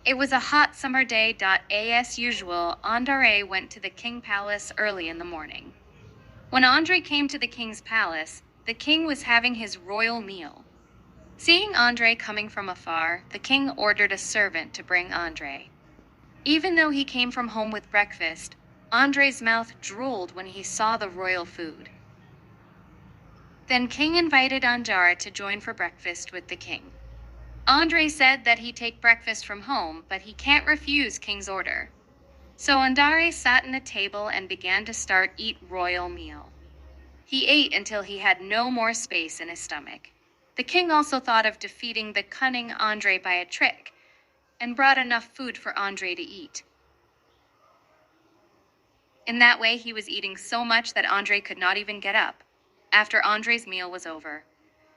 It was a hot summer day. As usual, Andare went to the king palace early in the morning. When Andre came to the king's palace, the king was having his royal meal. Seeing Andre coming from afar, the king ordered a servant to bring Andre. Even though he came from home with breakfast, Andre's mouth drooled when he saw the royal food. Then King invited Andare to join for breakfast with the king. Andre said that he'd take breakfast from home, but he can't refuse King's order. So Andare sat in a table and began to eat royal meal. He ate until he had no more space in his stomach. The king also thought of defeating the cunning Andre by a trick, and brought enough food for Andre to eat. In that way, he was eating so much that Andre could not even get up. After Andre's meal was over,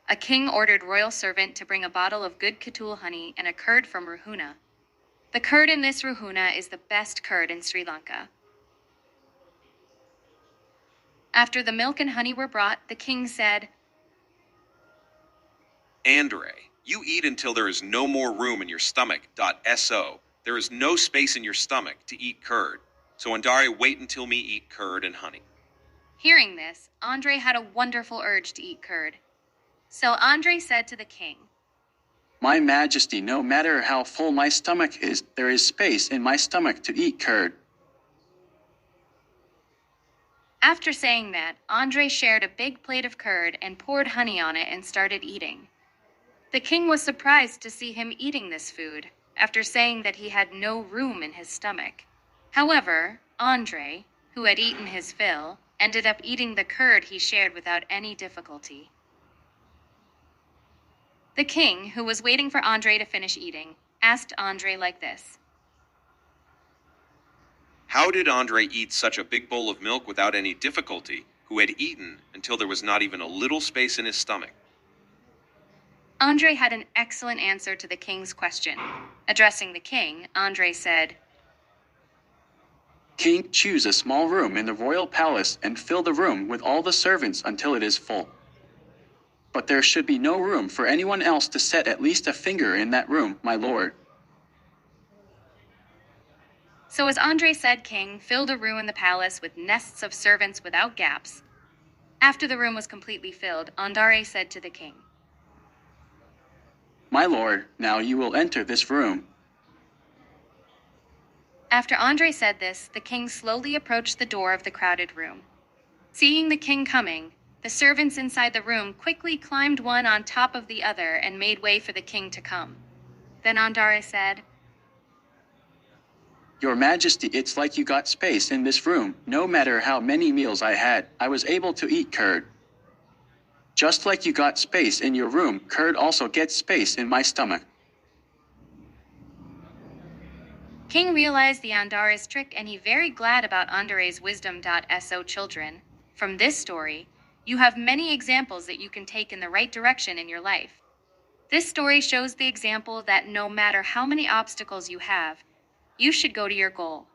a king ordered royal servant to bring a bottle of good Katul honey and a curd from Ruhuna. The curd in this Ruhuna is the best curd in Sri Lanka. After the milk and honey were brought, the king said, Andare, you eat until there is no more room in your stomach. So, there is no space in your stomach to eat curd. So Andare, wait until me eat curd and honey. Hearing this, Andre had a wonderful urge to eat curd. So Andre said to the king, My Majesty, no matter how full my stomach is, there is space in my stomach to eat curd. After saying that, Andre shared a big plate of curd and poured honey on it and started eating. The king was surprised to see him eating this food, after saying that he had no room in his stomach. However, Andre, who had eaten his fill, ended up eating the curd he shared without any difficulty. The king, who was waiting for Andre to finish eating, asked Andre like this. How did Andre eat such a big bowl of milk without any difficulty, who had eaten until there was not even a little space in his stomach? Andre had an excellent answer to the king's question. Addressing the king, Andre said, King, choose a small room in the royal palace and fill the room with all the servants until it is full. But there should be no room for anyone else to set at least a finger in that room, my lord. So as Andre said, King filled a room in the palace with nests of servants without gaps. After the room was completely filled, Andare said to the king, My lord, now you will enter this room. After Andre said this, the king slowly approached the door of the crowded room. Seeing the king coming, the servants inside the room quickly climbed one on top of the other and made way for the king to come. Then Andare said, Your Majesty, it's like you got space in this room. No matter how many meals I had, I was able to eat curd. Just like you got space in your room, curd also gets space in my stomach. King realized the Andare's trick and he very glad about Andare's wisdom. So children, from this story, you have many examples that you can take in the right direction in your life. This story shows the example that no matter how many obstacles you have, you should go to your goal.